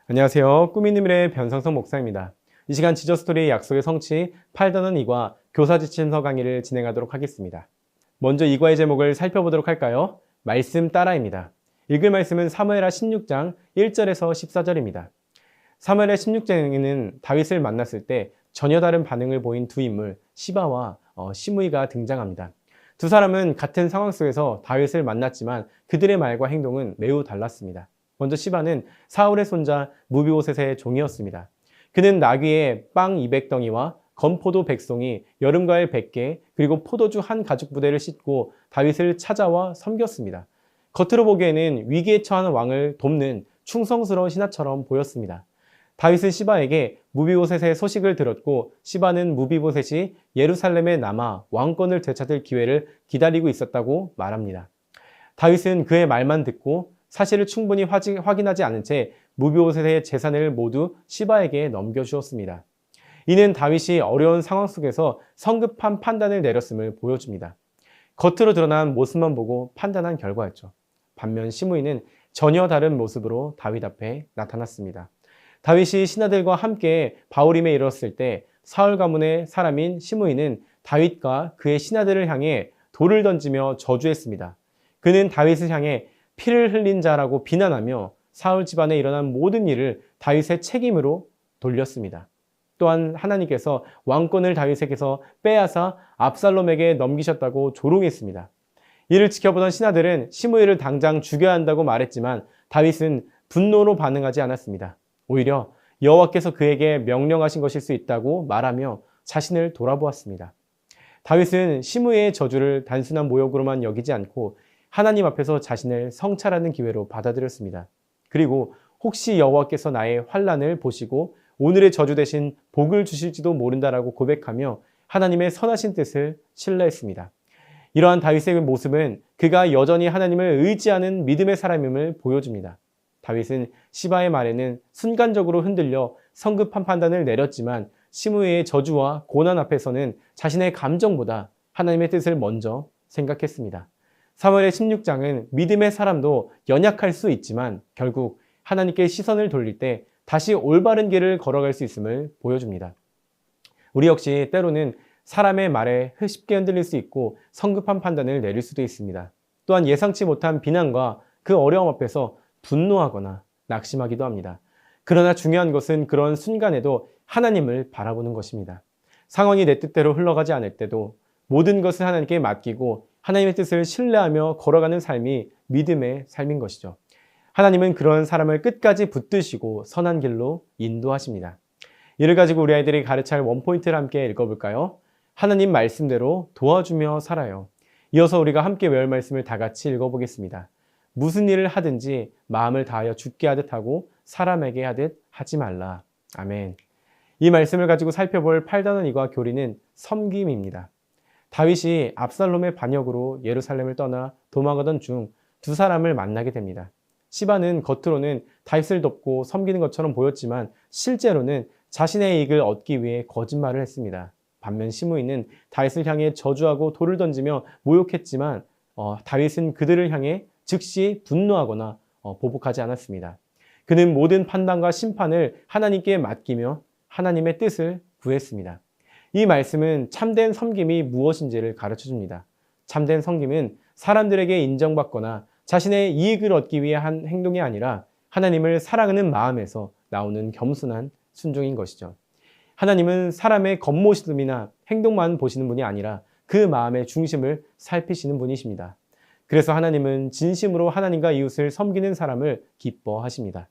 안녕하세요. 꾸미님의 변성성 목사입니다. 이 시간 지저스토리의 약속의 성취 8단원 2과 교사지침서 강의를 진행하도록 하겠습니다. 먼저 2과의 제목을 살펴보도록 할까요? 말씀 따라입니다. 읽을 말씀은 사무엘하 16장 1절에서 14절입니다. 사무엘하 16장에는 다윗을 만났을 때 전혀 다른 반응을 보인 두 인물 시바와 시므이가 등장합니다. 두 사람은 같은 상황 속에서 다윗을 만났지만 그들의 말과 행동은 매우 달랐습니다. 먼저 시바는 사울의 손자 무비보셋의 종이었습니다. 그는 나귀의 빵 200덩이와 건포도 100송이, 여름과일 100개, 그리고 포도주 한 가죽 부대를 싣고 다윗을 찾아와 섬겼습니다. 겉으로 보기에는 위기에 처한 왕을 돕는 충성스러운 신하처럼 보였습니다. 다윗은 시바에게 무비보셋의 소식을 들었고 시바는 무비보셋이 예루살렘에 남아 왕권을 되찾을 기회를 기다리고 있었다고 말합니다. 다윗은 그의 말만 듣고 사실을 충분히 확인하지 않은 채 무비보셋의 재산을 모두 시바에게 넘겨주었습니다. 이는 다윗이 어려운 상황 속에서 성급한 판단을 내렸음을 보여줍니다. 겉으로 드러난 모습만 보고 판단한 결과였죠. 반면 시므이는 전혀 다른 모습으로 다윗 앞에 나타났습니다. 다윗이 신하들과 함께 바후림에 이르렀을 때 사울 가문의 사람인 시므이는 다윗과 그의 신하들을 향해 돌을 던지며 저주했습니다. 그는 다윗을 향해 피를 흘린 자라고 비난하며 사울 집안에 일어난 모든 일을 다윗의 책임으로 돌렸습니다. 또한 하나님께서 왕권을 다윗에게서 빼앗아 압살롬에게 넘기셨다고 조롱했습니다. 이를 지켜보던 신하들은 시므이를 당장 죽여야 한다고 말했지만 다윗은 분노로 반응하지 않았습니다. 오히려 여호와께서 그에게 명령하신 것일 수 있다고 말하며 자신을 돌아보았습니다. 다윗은 시므이의 저주를 단순한 모욕으로만 여기지 않고 하나님 앞에서 자신을 성찰하는 기회로 받아들였습니다. 그리고 혹시 여호와께서 나의 환난을 보시고 오늘의 저주 대신 복을 주실지도 모른다라고 고백하며 하나님의 선하신 뜻을 신뢰했습니다. 이러한 다윗의 모습은 그가 여전히 하나님을 의지하는 믿음의 사람임을 보여줍니다. 다윗은 시바의 말에는 순간적으로 흔들려 성급한 판단을 내렸지만 시므이의 저주와 고난 앞에서는 자신의 감정보다 하나님의 뜻을 먼저 생각했습니다. 사무엘의 16장은 믿음의 사람도 연약할 수 있지만 결국 하나님께 시선을 돌릴 때 다시 올바른 길을 걸어갈 수 있음을 보여줍니다. 우리 역시 때로는 사람의 말에 쉽게 흔들릴 수 있고 성급한 판단을 내릴 수도 있습니다. 또한 예상치 못한 비난과 그 어려움 앞에서 분노하거나 낙심하기도 합니다. 그러나 중요한 것은 그런 순간에도 하나님을 바라보는 것입니다. 상황이 내 뜻대로 흘러가지 않을 때도 모든 것을 하나님께 맡기고 하나님의 뜻을 신뢰하며 걸어가는 삶이 믿음의 삶인 것이죠. 하나님은 그런 사람을 끝까지 붙드시고 선한 길로 인도하십니다. 이를 가지고 우리 아이들이 가르칠 원포인트를 함께 읽어볼까요? 하나님 말씀대로 도와주며 살아요. 이어서 우리가 함께 외울 말씀을 다 같이 읽어보겠습니다. 무슨 일을 하든지 마음을 다하여 주께 하듯 하고 사람에게 하듯 하지 말라. 아멘. 이 말씀을 가지고 살펴볼 8단원 2과 교리는 섬김입니다. 다윗이 압살롬의 반역으로 예루살렘을 떠나 도망가던 중 두 사람을 만나게 됩니다. 시바는 겉으로는 다윗을 돕고 섬기는 것처럼 보였지만 실제로는 자신의 이익을 얻기 위해 거짓말을 했습니다. 반면 시므이는 다윗을 향해 저주하고 돌을 던지며 모욕했지만 다윗은 그들을 향해 즉시 분노하거나 보복하지 않았습니다. 그는 모든 판단과 심판을 하나님께 맡기며 하나님의 뜻을 구했습니다. 이 말씀은 참된 섬김이 무엇인지를 가르쳐줍니다. 참된 섬김은 사람들에게 인정받거나 자신의 이익을 얻기 위해 한 행동이 아니라 하나님을 사랑하는 마음에서 나오는 겸손한 순종인 것이죠. 하나님은 사람의 겉모습이나 행동만 보시는 분이 아니라 그 마음의 중심을 살피시는 분이십니다. 그래서 하나님은 진심으로 하나님과 이웃을 섬기는 사람을 기뻐하십니다.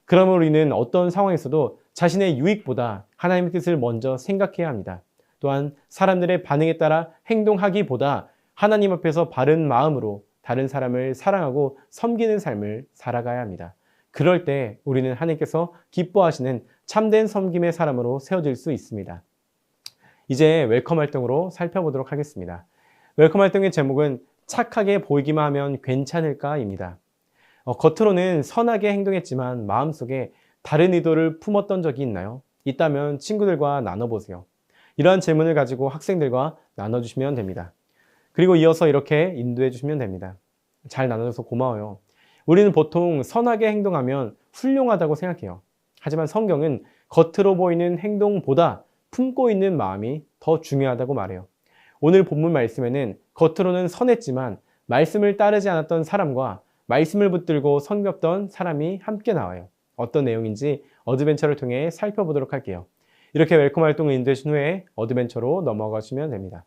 그러므로 우리는 어떤 상황에서도 자신의 유익보다 하나님의 뜻을 먼저 생각해야 합니다. 또한 사람들의 반응에 따라 행동하기보다 하나님 앞에서 바른 마음으로 다른 사람을 사랑하고 섬기는 삶을 살아가야 합니다. 그럴 때 우리는 하나님께서 기뻐하시는 참된 섬김의 사람으로 세워질 수 있습니다. 이제 웰컴 활동으로 살펴보도록 하겠습니다. 웰컴 활동의 제목은 착하게 보이기만 하면 괜찮을까입니다. 겉으로는 선하게 행동했지만 마음속에 다른 의도를 품었던 적이 있나요? 있다면 친구들과 나눠보세요. 이러한 질문을 가지고 학생들과 나눠주시면 됩니다. 그리고 이어서 이렇게 인도해 주시면 됩니다. 잘 나눠줘서 고마워요. 우리는 보통 선하게 행동하면 훌륭하다고 생각해요. 하지만 성경은 겉으로 보이는 행동보다 품고 있는 마음이 더 중요하다고 말해요. 오늘 본문 말씀에는 겉으로는 선했지만 말씀을 따르지 않았던 사람과 말씀을 붙들고 섬겼던 사람이 함께 나와요. 어떤 내용인지 어드벤처를 통해 살펴보도록 할게요. 이렇게 웰컴 활동을 인도하신 후에 어드벤처로 넘어가시면 됩니다.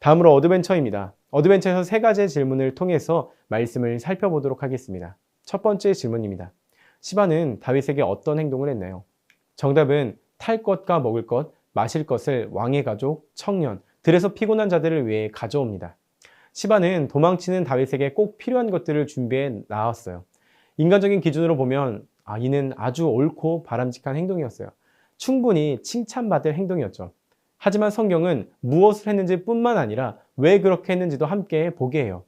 다음으로 어드벤처입니다. 어드벤처에서 세 가지의 질문을 통해서 말씀을 살펴보도록 하겠습니다. 첫 번째 질문입니다. 시바는 다윗에게 어떤 행동을 했나요? 정답은 탈 것과 먹을 것, 마실 것을 왕의 가족, 청년, 들에서 피곤한 자들을 위해 가져옵니다. 시바는 도망치는 다윗에게 꼭 필요한 것들을 준비해 나왔어요. 인간적인 기준으로 보면 이는 아주 옳고 바람직한 행동이었어요. 충분히 칭찬받을 행동이었죠. 하지만 성경은 무엇을 했는지 뿐만 아니라 왜 그렇게 했는지도 함께 보게 해요.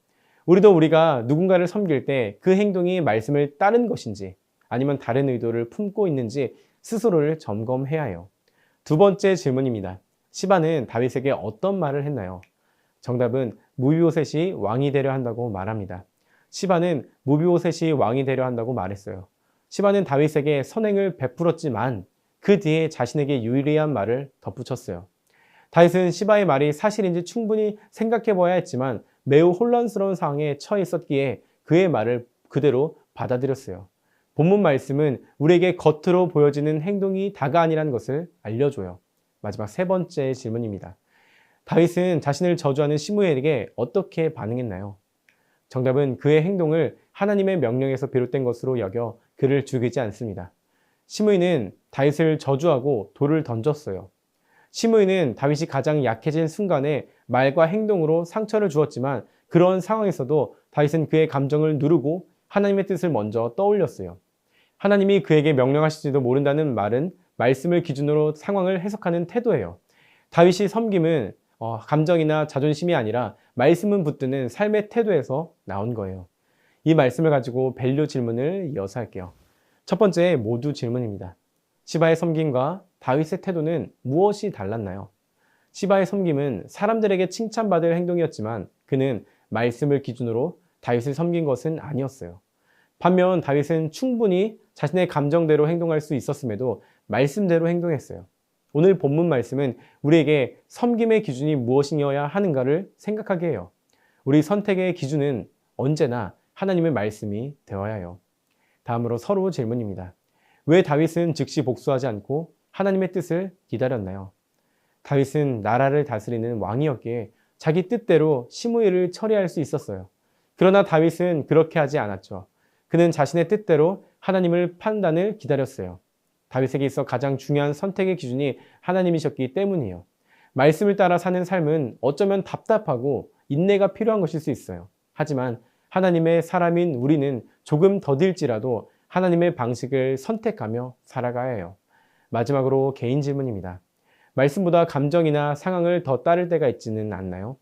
우리가 누군가를 섬길 때 그 행동이 말씀을 따른 것인지 아니면 다른 의도를 품고 있는지 스스로를 점검해야 해요. 두 번째 질문입니다. 시바는 다윗에게 어떤 말을 했나요? 정답은 무비보셋이 왕이 되려 한다고 말합니다. 시바는 무비보셋이 왕이 되려 한다고 말했어요. 시바는 다윗에게 선행을 베풀었지만 그 뒤에 자신에게 유리한 말을 덧붙였어요. 다윗은 시바의 말이 사실인지 충분히 생각해 봐야 했지만 매우 혼란스러운 상황에 처해 있었기에 그의 말을 그대로 받아들였어요. 본문 말씀은 우리에게 겉으로 보여지는 행동이 다가 아니라는 것을 알려줘요. 마지막 세 번째 질문입니다. 다윗은 자신을 저주하는 시므엘에게 어떻게 반응했나요? 정답은 그의 행동을 하나님의 명령에서 비롯된 것으로 여겨 그를 죽이지 않습니다. 시므이는 다윗을 저주하고 돌을 던졌어요. 시므이는 다윗이 가장 약해진 순간에 말과 행동으로 상처를 주었지만 그런 상황에서도 다윗은 그의 감정을 누르고 하나님의 뜻을 먼저 떠올렸어요. 하나님이 그에게 명령하실지도 모른다는 말은 말씀을 기준으로 상황을 해석하는 태도예요. 다윗이 섬김은 감정이나 자존심이 아니라 말씀은 붙드는 삶의 태도에서 나온 거예요. 이 말씀을 가지고 밸류 질문을 이어서 할게요. 첫 번째 모두 질문입니다. 시바의 섬김과 다윗의 태도는 무엇이 달랐나요? 시바의 섬김은 사람들에게 칭찬받을 행동이었지만 그는 말씀을 기준으로 다윗을 섬긴 것은 아니었어요. 반면 다윗은 충분히 자신의 감정대로 행동할 수 있었음에도 말씀대로 행동했어요. 오늘 본문 말씀은 우리에게 섬김의 기준이 무엇이어야 하는가를 생각하게 해요. 우리 선택의 기준은 언제나 하나님의 말씀이 되어야 해요. 다음으로 서로 질문입니다. 왜 다윗은 즉시 복수하지 않고 하나님의 뜻을 기다렸나요? 다윗은 나라를 다스리는 왕이었기에 자기 뜻대로 시므이를 처리할 수 있었어요. 그러나 다윗은 그렇게 하지 않았죠. 그는 자신의 뜻대로 하나님을 판단을 기다렸어요. 다윗에게 있어 가장 중요한 선택의 기준이 하나님이셨기 때문이에요. 말씀을 따라 사는 삶은 어쩌면 답답하고 인내가 필요한 것일 수 있어요. 하지만 하나님의 사람인 우리는 조금 더딜지라도 하나님의 방식을 선택하며 살아가야 해요. 마지막으로 개인 질문입니다. 말씀보다 감정이나 상황을 더 따를 때가 있지는 않나요?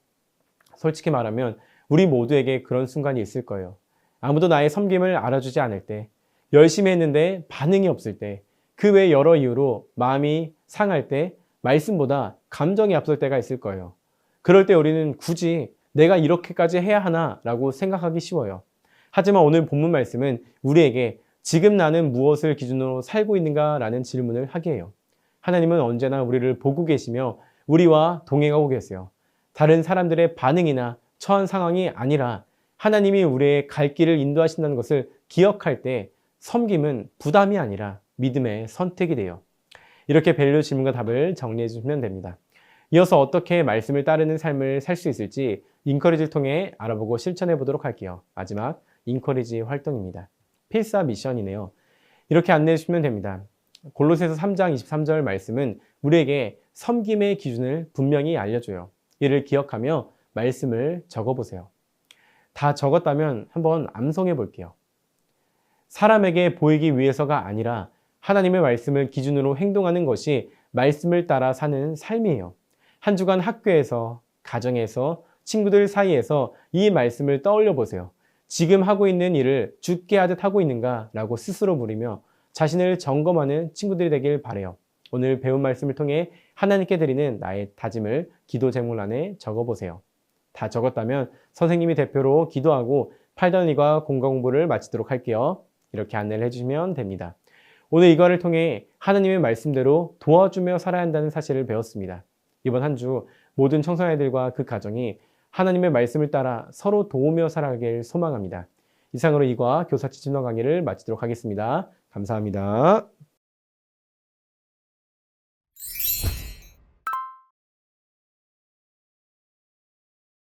솔직히 말하면 우리 모두에게 그런 순간이 있을 거예요. 아무도 나의 섬김을 알아주지 않을 때, 열심히 했는데 반응이 없을 때, 그 외 여러 이유로 마음이 상할 때 말씀보다 감정이 앞설 때가 있을 거예요. 그럴 때 우리는 굳이 내가 이렇게까지 해야 하나 라고 생각하기 쉬워요. 하지만 오늘 본문 말씀은 우리에게 지금 나는 무엇을 기준으로 살고 있는가 라는 질문을 하게 해요. 하나님은 언제나 우리를 보고 계시며 우리와 동행하고 계세요. 다른 사람들의 반응이나 처한 상황이 아니라 하나님이 우리의 갈 길을 인도하신다는 것을 기억할 때 섬김은 부담이 아니라 믿음의 선택이 돼요. 이렇게 밸류 질문과 답을 정리해 주시면 됩니다. 이어서 어떻게 말씀을 따르는 삶을 살 수 있을지 인커리지를 통해 알아보고 실천해 보도록 할게요. 마지막 인커리지 활동입니다. 필사 미션이네요. 이렇게 안내해 주시면 됩니다. 골로새서 3장 23절 말씀은 우리에게 섬김의 기준을 분명히 알려줘요. 이를 기억하며 말씀을 적어보세요. 다 적었다면 한번 암송해 볼게요. 사람에게 보이기 위해서가 아니라 하나님의 말씀을 기준으로 행동하는 것이 말씀을 따라 사는 삶이에요. 한 주간 학교에서, 가정에서, 친구들 사이에서 이 말씀을 떠올려 보세요. 지금 하고 있는 일을 죽게 하듯 하고 있는가? 라고 스스로 물으며 자신을 점검하는 친구들이 되길 바라요. 오늘 배운 말씀을 통해 하나님께 드리는 나의 다짐을 기도 제목란에 적어보세요. 다 적었다면 선생님이 대표로 기도하고 8단 2과 공과 공부를 마치도록 할게요. 이렇게 안내를 해주시면 됩니다. 오늘 이과를 통해 하나님의 말씀대로 도와주며 살아야 한다는 사실을 배웠습니다. 이번 한 주 모든 청소년들과 그 가정이 하나님의 말씀을 따라 서로 도우며 살아가길 소망합니다. 이상으로 이과 교사 지침서 강의를 마치도록 하겠습니다. 감사합니다.